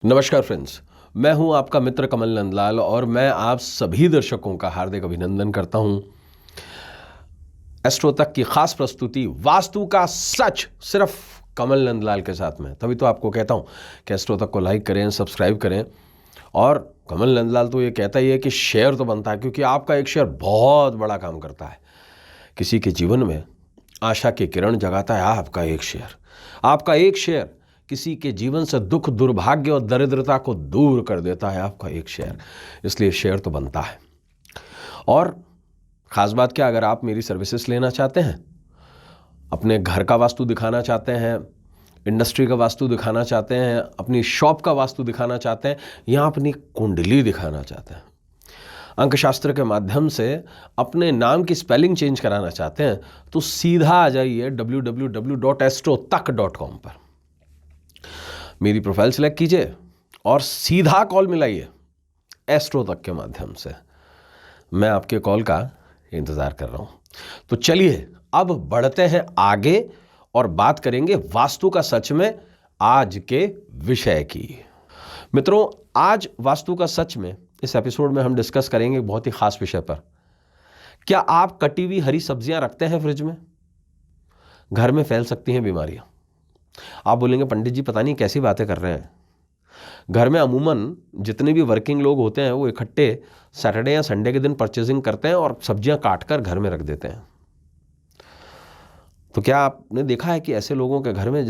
नमस्कार फ्रेंड्स, मैं हूं आपका मित्र कमल नंदलाल और मैं आप सभी दर्शकों का हार्दिक अभिनंदन करता हूं। एस्ट्रो तक की खास प्रस्तुति वास्तु का सच सिर्फ कमल नंदलाल के साथ में। तभी तो आपको कहता हूं कि एस्ट्रो तक को लाइक करें, सब्सक्राइब करें। और कमल नंदलाल तो ये कहता ही है कि शेयर तो बनता है, क्योंकि आपका एक शेयर बहुत बड़ा काम करता है। किसी के जीवन में आशा की किरण जगाता है आपका एक शेयर। आपका एक शेयर किसी के जीवन से दुख, दुर्भाग्य और दरिद्रता को दूर कर देता है आपका एक शेयर। इसलिए शेयर तो बनता है। और ख़ास बात क्या, अगर आप मेरी सर्विसेज लेना चाहते हैं, अपने घर का वास्तु दिखाना चाहते हैं, इंडस्ट्री का वास्तु दिखाना चाहते हैं, अपनी शॉप का वास्तु दिखाना चाहते हैं, या अपनी कुंडली दिखाना चाहते हैं, अंकशास्त्र के माध्यम से अपने नाम की स्पेलिंग चेंज कराना चाहते हैं, तो सीधा आ जाइए www.astrotak.com पर। मेरी प्रोफाइल सेलेक्ट कीजिए और सीधा कॉल मिलाइए एस्ट्रो तक के माध्यम से। मैं आपके कॉल का इंतज़ार कर रहा हूं। तो चलिए अब बढ़ते हैं आगे और बात करेंगे वास्तु का सच में आज के विषय की। मित्रों, आज वास्तु का सच में इस एपिसोड में हम डिस्कस करेंगे बहुत ही खास विषय पर। क्या आप कटी हुई हरी सब्जियां रखते हैं फ्रिज में? घर में फैल सकती हैं बीमारियां। आप बोलेंगे पंडित जी पता नहीं कैसी बातें कर रहे हैं। घर में अमूमन जितने भी वर्किंग लोग होते हैं वो इकट्ठे सैटरडे या संडे के दिन परचेजिंग करते हैं और सब्जियां काट कर घर में रख देते हैं। तो क्या आपने देखा है कि ऐसे लोगों के घर में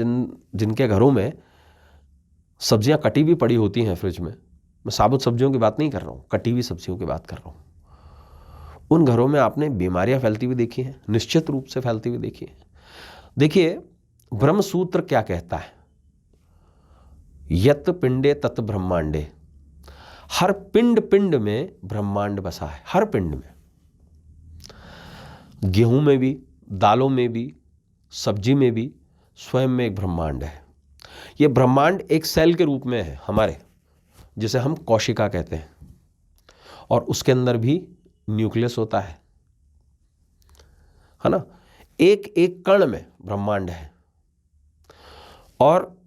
जिनके घरों में सब्जियां कटी भी पड़ी होती हैं फ्रिज में, मैं साबुत सब्जियों की बात नहीं कर रहा हूँ, कटी हुई सब्जियों की बात कर रहा हूँ, उन घरों में आपने बीमारियां फैलती हुई देखी हैं, निश्चित रूप से फैलती हुई देखी है। देखिए, ब्रह्मसूत्र क्या कहता है? यत पिंडे तत् ब्रह्मांडे। हर पिंड पिंड में ब्रह्मांड बसा है, हर पिंड में। गेहूं में भी, दालों में भी, सब्जी में भी स्वयं में एक ब्रह्मांड है। यह ब्रह्मांड एक सेल के रूप में है हमारे, जिसे हम कोशिका कहते हैं, और उसके अंदर भी न्यूक्लियस होता है ना। एक एक कण में ब्रह्मांड है। और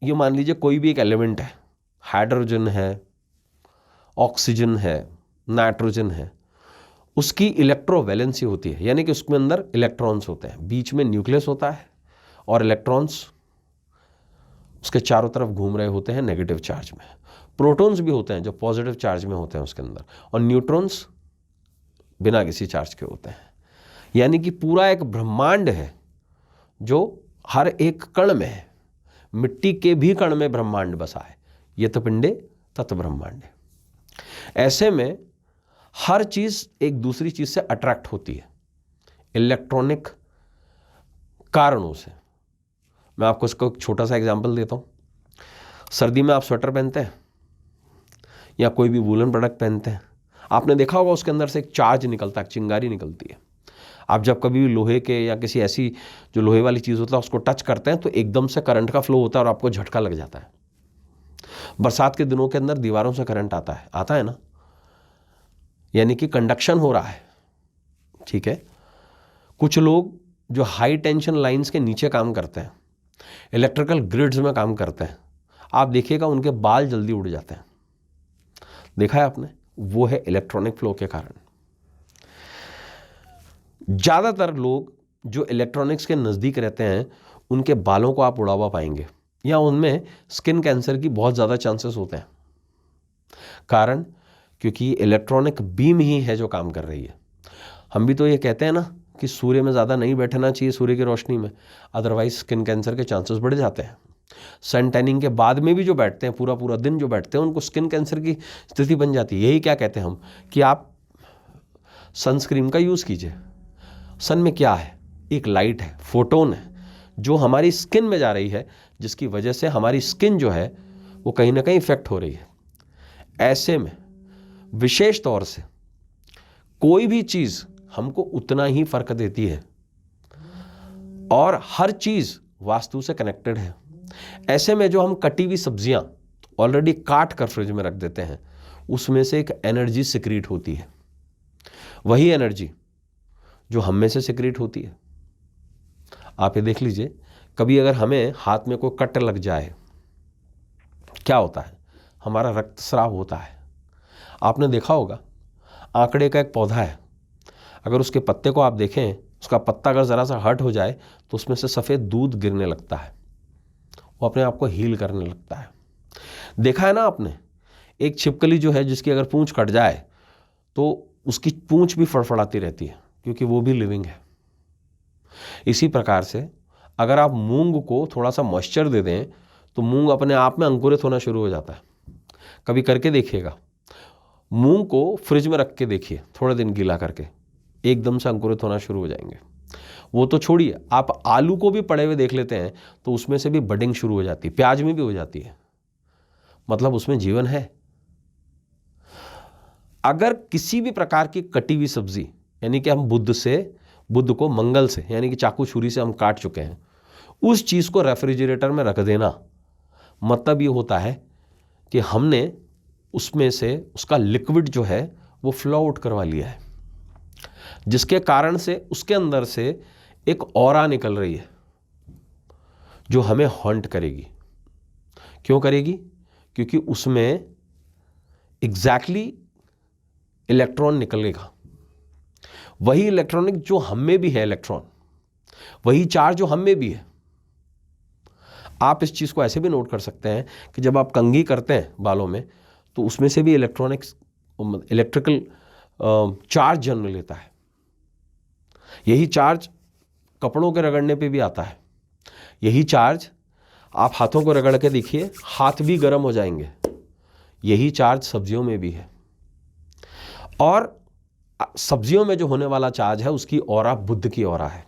ये मान लीजिए कोई भी एक एलिमेंट है, हाइड्रोजन है, ऑक्सीजन है, नाइट्रोजन है, उसकी इलेक्ट्रोवैलेंसी होती है, यानी कि उसके अंदर इलेक्ट्रॉन्स होते हैं, बीच में न्यूक्लियस होता है और इलेक्ट्रॉन्स उसके चारों तरफ घूम रहे होते हैं नेगेटिव चार्ज में। प्रोटॉन्स भी होते हैं जो पॉजिटिव चार्ज में होते हैं उसके अंदर, और न्यूट्रॉन्स बिना किसी चार्ज के होते हैं। यानी कि पूरा एक ब्रह्मांड है जो हर एक कण में है। मिट्टी के भी कण में ब्रह्मांड बसा है। ये तो पिंडे तत् ब्रह्मांड है। ऐसे में हर चीज एक दूसरी चीज से अट्रैक्ट होती है इलेक्ट्रॉनिक कारणों से। मैं आपको इसको एक छोटा सा एग्जांपल देता हूं। सर्दी में आप स्वेटर पहनते हैं या कोई भी वूलन प्रोडक्ट पहनते हैं, आपने देखा होगा उसके अंदर से एक चार्ज निकलता है, चिंगारी निकलती है। आप जब कभी भी लोहे के या किसी ऐसी जो लोहे वाली चीज़ होता है उसको टच करते हैं तो एकदम से करंट का फ्लो होता है और आपको झटका लग जाता है। बरसात के दिनों के अंदर दीवारों से करंट आता है ना, यानी कि कंडक्शन हो रहा है। ठीक है। कुछ लोग जो हाई टेंशन लाइंस के नीचे काम करते हैं, इलेक्ट्रिकल ग्रिड्स में काम करते हैं, आप देखिएगा उनके बाल जल्दी उड़ जाते हैं। देखा है आपने? वो है इलेक्ट्रॉनिक फ्लो के कारण। ज़्यादातर लोग जो इलेक्ट्रॉनिक्स के नज़दीक रहते हैं उनके बालों को आप उड़ावा पाएंगे, या उनमें स्किन कैंसर की बहुत ज़्यादा चांसेस होते हैं। कारण क्योंकि इलेक्ट्रॉनिक बीम ही है जो काम कर रही है। हम भी तो ये कहते हैं ना कि सूर्य में ज़्यादा नहीं बैठना चाहिए, सूर्य की रोशनी में, अदरवाइज स्किन कैंसर के चांसेस बढ़ जाते हैं। सन टैनिंग के बाद में भी जो बैठते हैं, पूरा पूरा दिन जो बैठते हैं, उनको स्किन कैंसर की स्थिति बन जाती है। यही क्या कहते हैं हम कि आप सनस्क्रीन का यूज़ कीजिए। सन में क्या है? एक लाइट है, फोटोन है, जो हमारी स्किन में जा रही है, जिसकी वजह से हमारी स्किन जो है वो कहीं ना कहीं इफेक्ट हो रही है। ऐसे में विशेष तौर से कोई भी चीज़ हमको उतना ही फर्क देती है, और हर चीज़ वास्तु से कनेक्टेड है। ऐसे में जो हम कटी हुई सब्जियां ऑलरेडी काट कर फ्रिज में रख देते हैं, उसमें से एक एनर्जी सिक्रीट होती है। वही एनर्जी जो हम में से सिक्रीट होती है। आप ये देख लीजिए, कभी अगर हमें हाथ में कोई कट लग जाए, क्या होता है? हमारा रक्तस्राव होता है। आपने देखा होगा आंकड़े का एक पौधा है, अगर उसके पत्ते को आप देखें, उसका पत्ता अगर ज़रा सा हर्ट हो जाए तो उसमें से सफ़ेद दूध गिरने लगता है, वो अपने आप को हील करने लगता है। देखा है ना आपने, एक छिपकली जो है जिसकी अगर पूंछ कट जाए तो उसकी पूंछ भी फड़फड़ाती रहती है, क्योंकि वो भी लिविंग है। इसी प्रकार से अगर आप मूंग को थोड़ा सा मॉइस्चर दे दें तो मूंग अपने आप में अंकुरित होना शुरू हो जाता है। कभी करके देखिएगा, मूंग को फ्रिज में रख के देखिए, थोड़े दिन गीला करके, एकदम से अंकुरित होना शुरू हो जाएंगे। वो तो छोड़िए, आप आलू को भी पड़े हुए देख लेते हैं तो उसमें से भी बडिंग शुरू हो जाती है, प्याज में भी हो जाती है, मतलब उसमें जीवन है। अगर किसी भी प्रकार की कटी हुई सब्जी, यानी कि हम बुध को मंगल से, यानी कि चाकू छुरी से हम काट चुके हैं, उस चीज़ को रेफ्रिजरेटर में रख देना, मतलब ये होता है कि हमने उसमें से उसका लिक्विड जो है वो फ्लो आउट करवा लिया है, जिसके कारण से उसके अंदर से एक ऑरा निकल रही है जो हमें हॉन्ट करेगी। क्यों करेगी? क्योंकि उसमें एग्जैक्टली इलेक्ट्रॉन निकलेगा, वही इलेक्ट्रॉनिक जो हम में भी है, इलेक्ट्रॉन वही चार्ज जो हम में भी है। आप इस चीज़ को ऐसे भी नोट कर सकते हैं कि जब आप कंघी करते हैं बालों में तो उसमें से भी इलेक्ट्रिकल चार्ज जन्म लेता है। यही चार्ज कपड़ों के रगड़ने पे भी आता है। यही चार्ज आप हाथों को रगड़ के देखिए, हाथ भी गर्म हो जाएंगे। यही चार्ज सब्जियों में भी है, और सब्जियों में जो होने वाला चार्ज है उसकी ऑरा बुध की ऑरा है।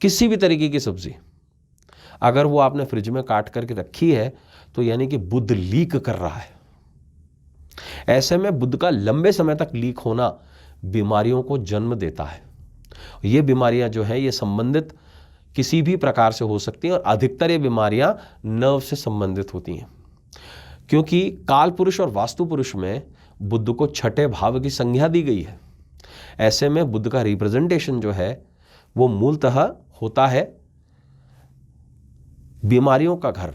किसी भी तरीके की सब्जी अगर वो आपने फ्रिज में काट करके रखी है तो यानी कि बुध लीक कर रहा है। ऐसे में बुध का लंबे समय तक लीक होना बीमारियों को जन्म देता है। ये बीमारियां जो हैं ये संबंधित किसी भी प्रकार से हो सकती हैं, और अधिकतर ये बीमारियां नर्व से संबंधित होती हैं, क्योंकि काल पुरुष और वास्तु पुरुष में बुध को छठे भाव की संज्ञा दी गई है। ऐसे में बुध का रिप्रेजेंटेशन जो है वो मूलतः होता है बीमारियों का घर।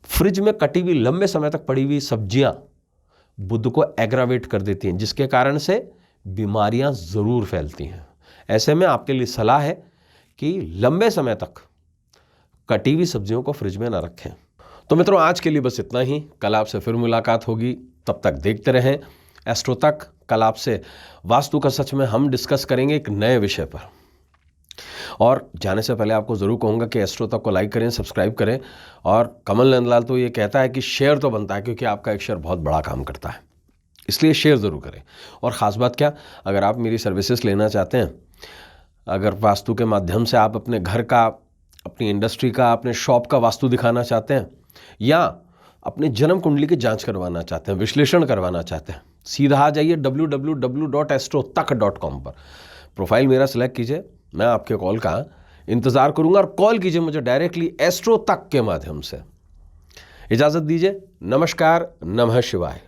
फ्रिज में कटी हुई लंबे समय तक पड़ी हुई सब्जियां बुध को एग्रावेट कर देती हैं, जिसके कारण से बीमारियां जरूर फैलती हैं। ऐसे में आपके लिए सलाह है कि लंबे समय तक कटी हुई सब्जियों को फ्रिज में ना रखें। तो मित्रों, आज के लिए बस इतना ही। कल आपसे फिर मुलाकात होगी, तब तक देखते रहें एस्ट्रो तक। कल आपसे वास्तु का सच में हम डिस्कस करेंगे एक नए विषय पर। और जाने से पहले आपको ज़रूर कहूँगा कि एस्ट्रो तक को लाइक करें, सब्सक्राइब करें, और कमल नंदलाल तो ये कहता है कि शेयर तो बनता है, क्योंकि आपका एक शेयर बहुत बड़ा काम करता है, इसलिए शेयर ज़रूर करें। और ख़ास बात क्या, अगर आप मेरी सर्विसेज लेना चाहते हैं, अगर वास्तु के माध्यम से आप अपने घर का, अपनी इंडस्ट्री का, अपने शॉप का वास्तु दिखाना चाहते हैं, या अपने जन्म कुंडली की जांच करवाना चाहते हैं, विश्लेषण करवाना चाहते हैं, सीधा आ जाइए www.astrottak.com पर, प्रोफाइल मेरा सिलेक्ट कीजिए, मैं आपके कॉल का इंतज़ार करूंगा, और कॉल कीजिए मुझे डायरेक्टली एस्ट्रो तक के माध्यम से। इजाज़त दीजिए, नमस्कार, नमः शिवाय।